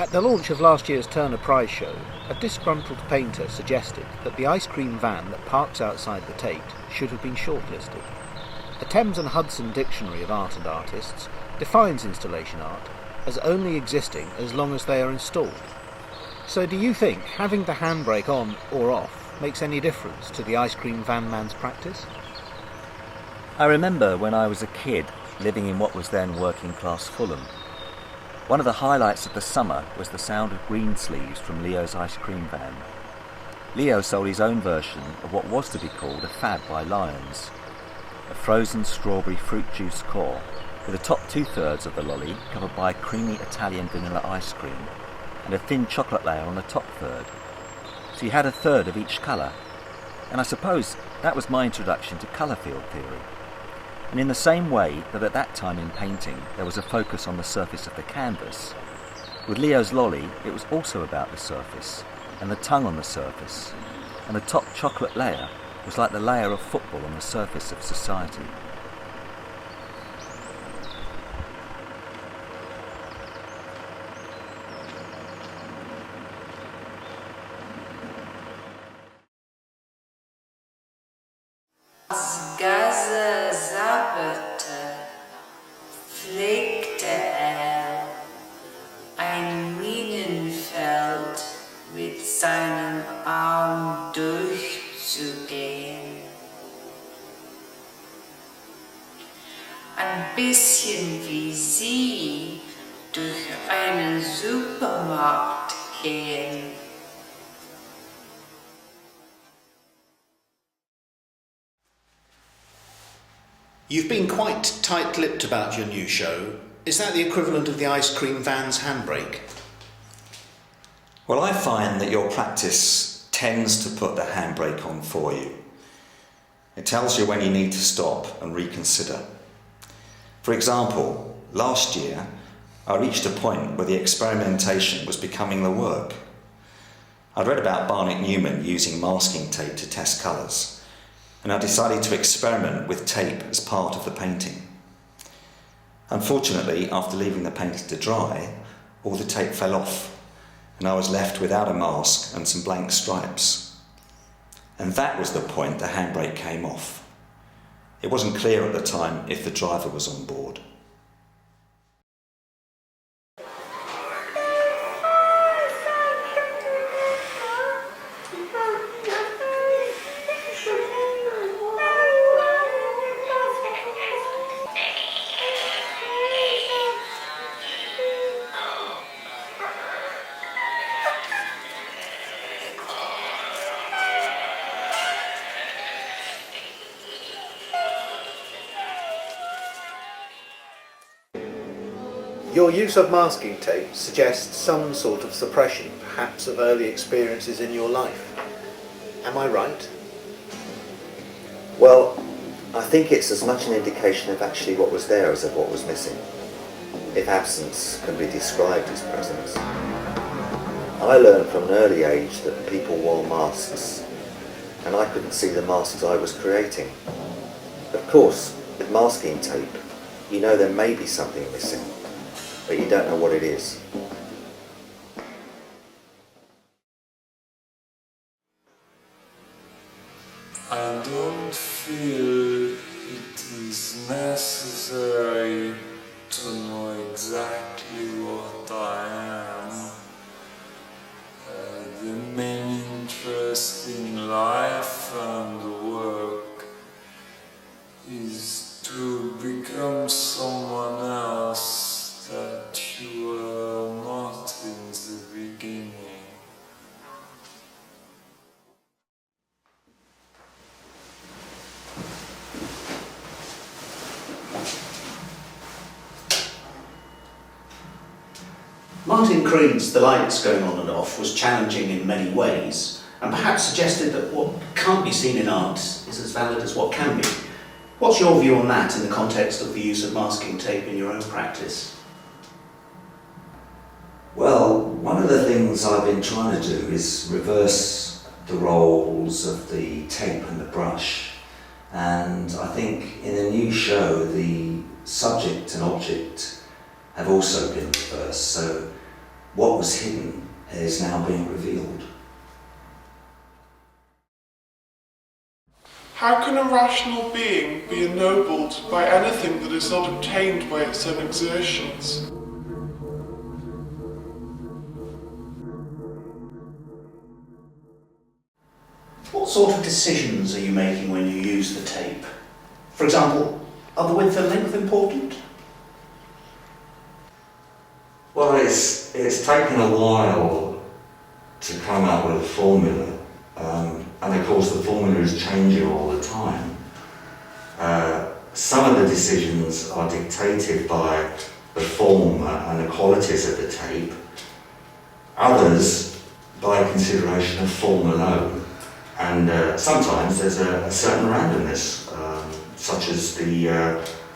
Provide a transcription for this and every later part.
At the launch of last year's Turner Prize show, a disgruntled painter suggested that the ice cream van that parks outside the Tate should have been shortlisted. The Thames and Hudson Dictionary of Art and Artists defines installation art as only existing as long as they are installed. So do you think having the handbrake on or off makes any difference to the ice cream van man's practice? I remember when I was a kid living in what was then working class Fulham. One of the highlights of the summer was the sound of Greensleeves from Leo's ice cream van. Leo sold his own version of what was to be called a fad by Lions, a frozen strawberry fruit juice core with the top 2/3 of the lolly covered by creamy Italian vanilla ice cream and a thin chocolate layer on the top third. So you had a third of each colour, and I suppose that was my introduction to colour field theory. And in the same way that at that time in painting there was a focus on the surface of the canvas, with Leo's lolly it was also about the surface, and the tongue on the surface, and the top chocolate layer was like the layer of football on the surface of society. Aus Gasse sabberte, pflegte ein Minenfeld mit seinem Arm durchzugehen. Ein bisschen wie Sie durch einen Supermarkt gehen. You've been quite tight-lipped about your new show. Is that the equivalent of the ice cream van's handbrake? Well, I find that your practice tends to put the handbrake on for you. It tells you when you need to stop and reconsider. For example, last year I reached a point where the experimentation was becoming the work. I'd read about Barnett Newman using masking tape to test colours, and I decided to experiment with tape as part of the painting. Unfortunately, after leaving the paint to dry, all the tape fell off, and I was left without a mask and some blank stripes. And that was the point the handbrake came off. It wasn't clear at the time if the driver was on board. Your use of masking tape suggests some sort of suppression, perhaps of early experiences in your life. Am I right? Well, I think it's as much an indication of actually what was there as of what was missing, if absence can be described as presence. I learned from an early age that people wore masks, and I couldn't see the masks I was creating. Of course, with masking tape, you know there may be something missing, but you don't know what it is. I don't feel it is necessary to know exactly what I am. The main interest in life and work is to become someone else that you were not in the beginning. Martin Creed's The Lights Going On and Off was challenging in many ways, and perhaps suggested that what can't be seen in art is as valid as what can be. What's your view on that in the context of the use of masking tape in your own practice? Well, one of the things I've been trying to do is reverse the roles of the tape and the brush, and I think in the new show the subject and object have also been reversed. So what was hidden is now being revealed. How can a rational being be ennobled by anything that is not obtained by its own exertions? What sort of decisions are you making when you use the tape? For example, are the width and length important? Well, it's taken a while to come up with a formula, and of course the formula is changing all the time. Some of the decisions are dictated by the form and the qualities of the tape, others by consideration of form alone, and sometimes there's a certain randomness, such as the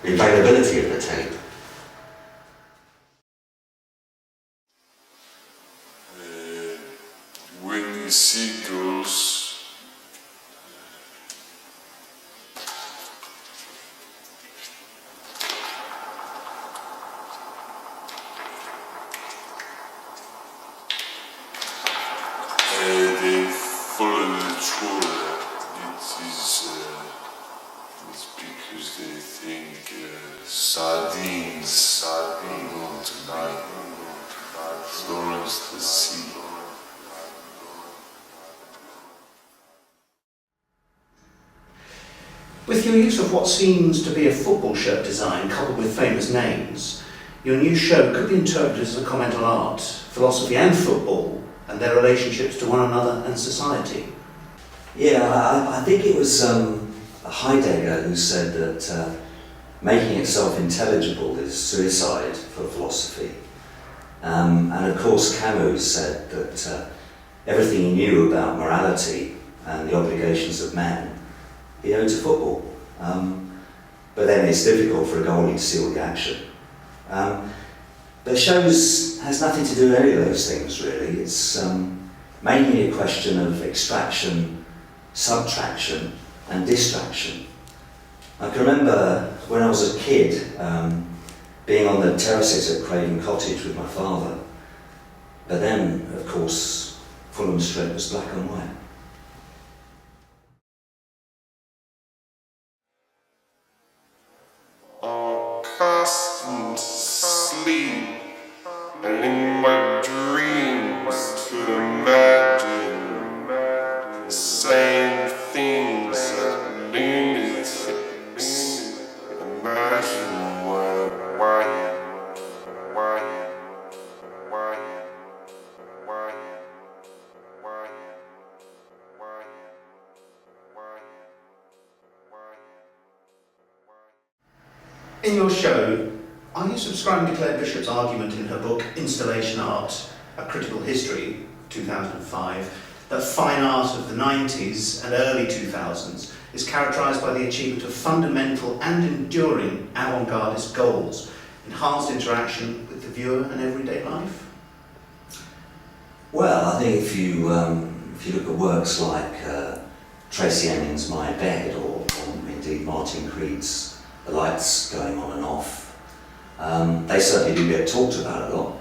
availability of the tape. When the seagulls they follow the trawler, it's because they think sardines are going to be thrown into the sea. With your use of what seems to be a football shirt design coupled with famous names, your new show could be interpreted as a comment on art, philosophy and football, and their relationships to one another and society. Yeah, I think it was Heidegger who said that making itself intelligible is suicide for philosophy. And of course Camus said that everything he knew about morality and the obligations of man he owed to football. But then it's difficult for a goalie to see all the action. But shows has nothing to do with any of those things really. It's mainly a question of extraction, subtraction and distraction. I can remember when I was a kid being on the terraces at Craven Cottage with my father, but then of course Fulham Street was black and white. Accustomed to sleep, and in my dreams to imagine the same things that lunatics imagine why. In your show, are you subscribing to Claire Bishop's argument in her book Installation Art, A Critical History, 2005, that fine art of the 90s and early 2000s is characterised by the achievement of fundamental and enduring avant-gardist goals, enhanced interaction with the viewer and everyday life? Well, I think if you look at works like Tracy Emin's My Bed or indeed Martin Creed's The Lights Going On and Off, they certainly do get talked about a lot.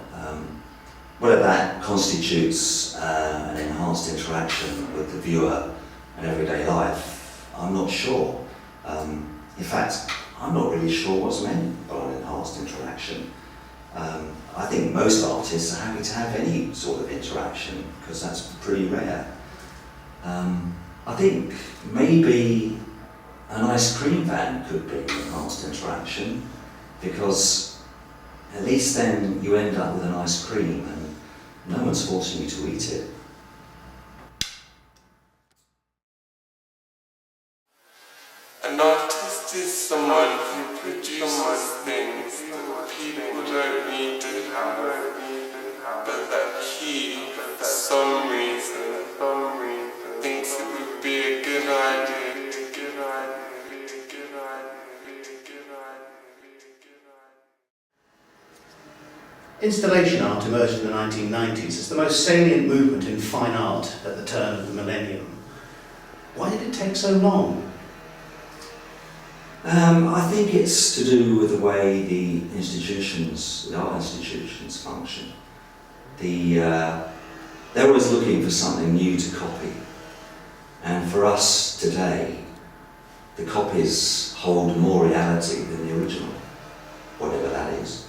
Whether that constitutes an enhanced interaction with the viewer and everyday life, I'm not sure. In fact, I'm not really sure what's meant by an enhanced interaction. I think most artists are happy to have any sort of interaction because that's pretty rare. I think maybe an ice cream van could bring enhanced interaction because at least then you end up with an ice cream and no one's forcing you to eat it. An artist is someone who produces things that people don't need to have, but that he, for some reason, thinks it would be a good idea. Installation art emerged in the 1990s as the most salient movement in fine art at the turn of the millennium. Why did it take so long? I think it's to do with the way the art institutions function. They're always looking for something new to copy. And for us today, the copies hold more reality than the original, whatever that is.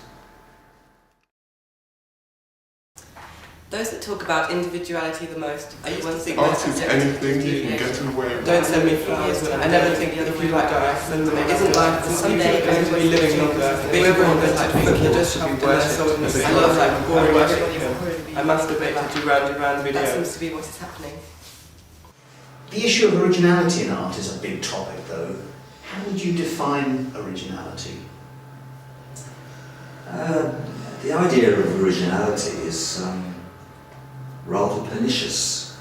Those that talk about individuality the most, I used to think Art is anything you can get away with. don't send me flowers. I never think if you like die, send them. It isn't life, and someday you're going to be living longer. Whoever on this like football just have to worshipped. I love like boring worship. I masturbate to Duran Duran videos. That seems to be what is happening. The issue of originality in art is a big topic, though. How would you define originality? The idea of originality is rather pernicious.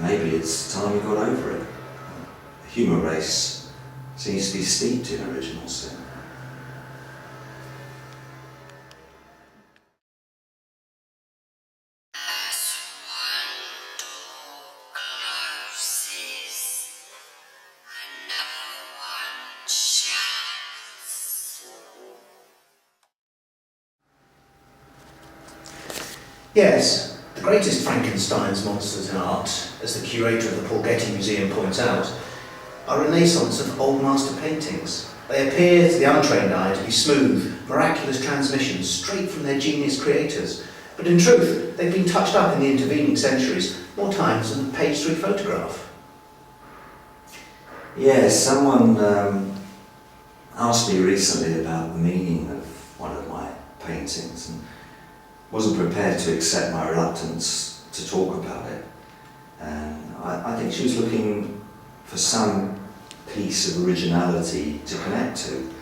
Maybe it's time we got over it. The human race seems to be steeped in original sin. Yes, the greatest Frankenstein's monsters in art, as the curator of the Paul Getty Museum points out, are a renaissance of old master paintings. They appear to the untrained eye to be smooth, miraculous transmissions straight from their genius creators. But in truth, they've been touched up in the intervening centuries more times than a page 3 photograph. Yes, someone asked me recently about the meaning of one of my paintings and wasn't prepared to accept my reluctance to talk about it. And I think she was looking for some piece of originality to connect to.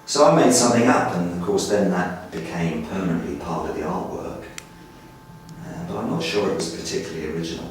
So I made something up, and of course then that became permanently part of the artwork. But I'm not sure it was particularly original.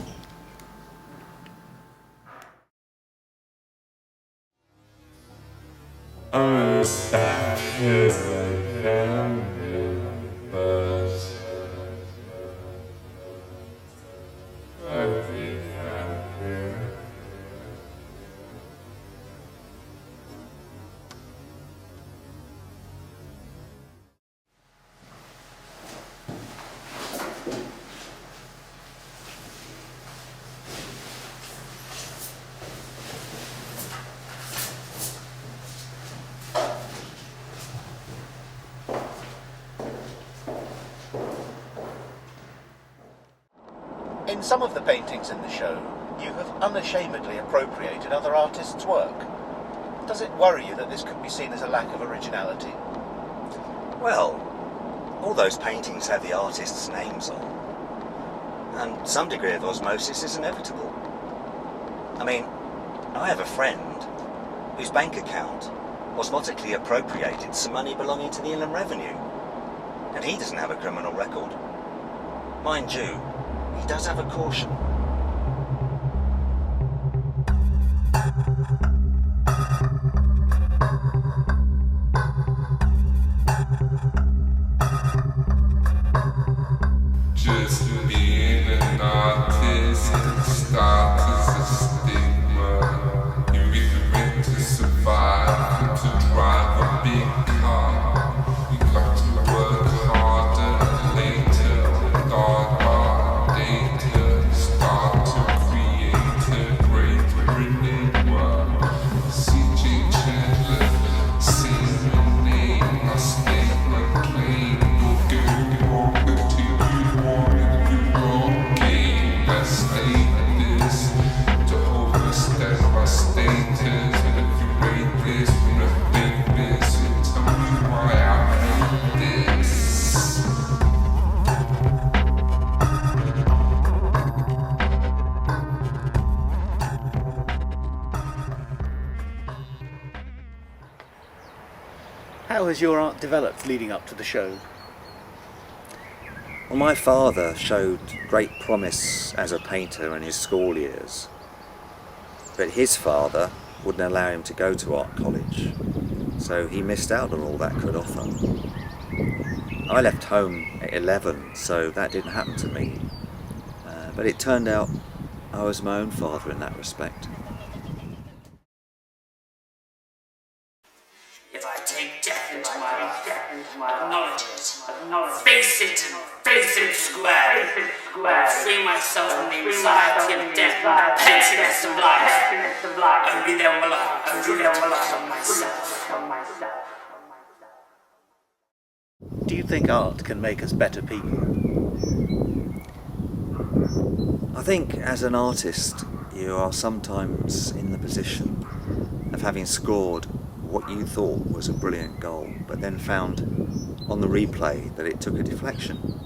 In some of the paintings in the show, you have unashamedly appropriated other artists' work. Does it worry you that this could be seen as a lack of originality? Well, all those paintings have the artists' names on, and some degree of osmosis is inevitable. I mean, I have a friend whose bank account osmotically appropriated some money belonging to the Inland Revenue, and he doesn't have a criminal record. Mind you, he does have a caution. Just being an artist can start as a stigma. You're either meant to survive or to drive a big car. You got to work harder later, start hard data, start to create a great renewal. CJ Chandler, say my name, my statement plain. Go walk until you want it, you wrong game. Best status to overstep my status. If you rate this, nothing this, and tell me why I hate this. How has your art developed leading up to the show? Well, my father showed great promise as a painter in his school years, but his father wouldn't allow him to go to art college, so he missed out on all that could offer. I left home at 11, so that didn't happen to me, but it turned out I was my own father in that respect. If I take death into my life, acknowledge it, face it and face it myself from the anxiety of death and the pettiness of life. Only then will I reflect on myself. Do you think art can make us better people? I think as an artist, you are sometimes in the position of having scored what you thought was a brilliant goal, but then found on the replay that it took a deflection.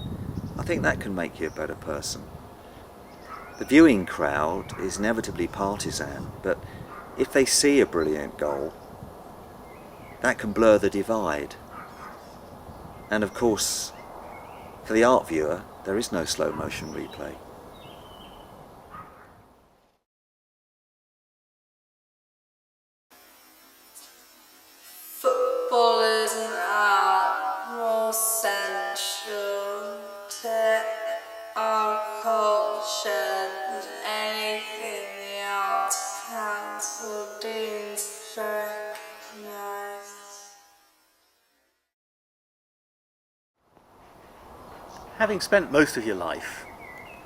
I think that can make you a better person. The viewing crowd is inevitably partisan, but if they see a brilliant goal, that can blur the divide. And of course, for the art viewer, there is no slow motion replay. Football is an art more central to our culture than anything the Arts Council deems to recognise. Having spent most of your life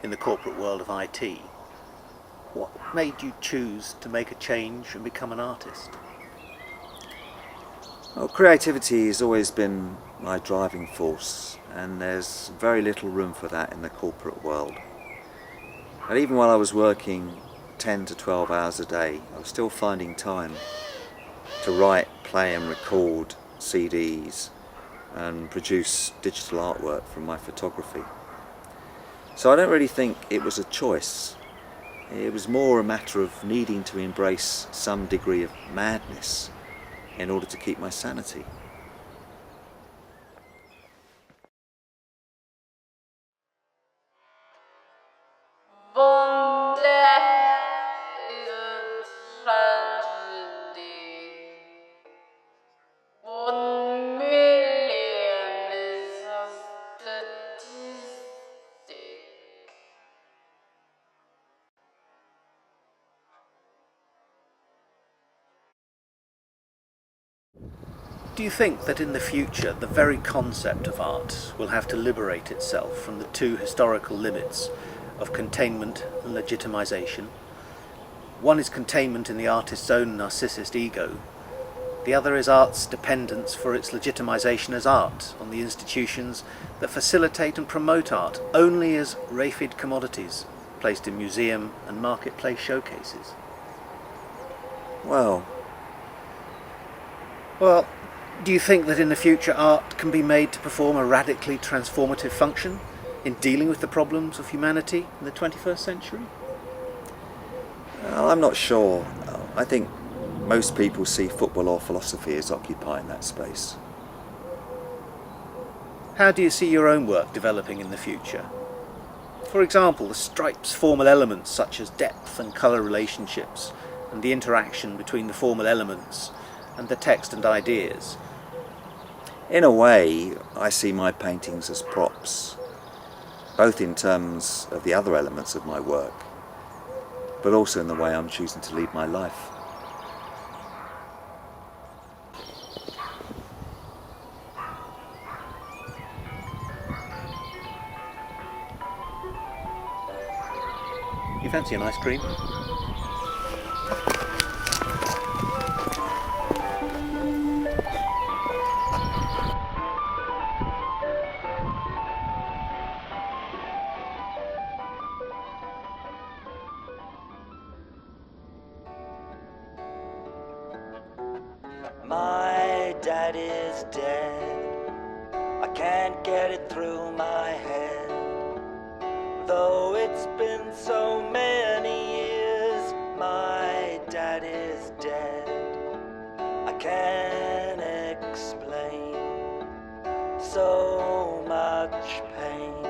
in the corporate world of IT, what made you choose to make a change and become an artist? Well, creativity has always been my driving force, and there's very little room for that in the corporate world. And even while I was working 10 to 12 hours a day, I was still finding time to write, play and record CDs and produce digital artwork from my photography. So I don't really think it was a choice. It was more a matter of needing to embrace some degree of madness in order to keep my sanity. One death is a tragedy. 1 million is a statistic. Do you think that in the future the very concept of art will have to liberate itself from the two historical limits of containment and legitimization? One is containment in the artist's own narcissist ego. The other is art's dependence for its legitimization as art on the institutions that facilitate and promote art only as rapid commodities placed in museum and marketplace showcases. Well, do you think that in the future art can be made to perform a radically transformative function in dealing with the problems of humanity in the 21st century? I'm not sure. I think most people see football or philosophy as occupying that space. How do you see your own work developing in the future? For example, the stripe's formal elements such as depth and colour relationships and the interaction between the formal elements and the text and ideas. In a way, I see my paintings as props, both in terms of the other elements of my work, but also in the way I'm choosing to lead my life. You fancy an ice cream? My dad is dead. I can't get it through my head. Though it's been so many years, my dad is dead. I can't explain so much pain.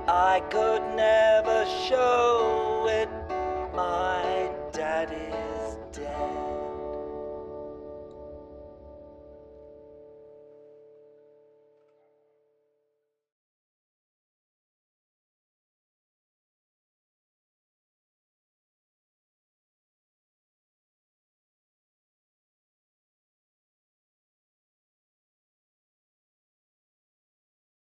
I could never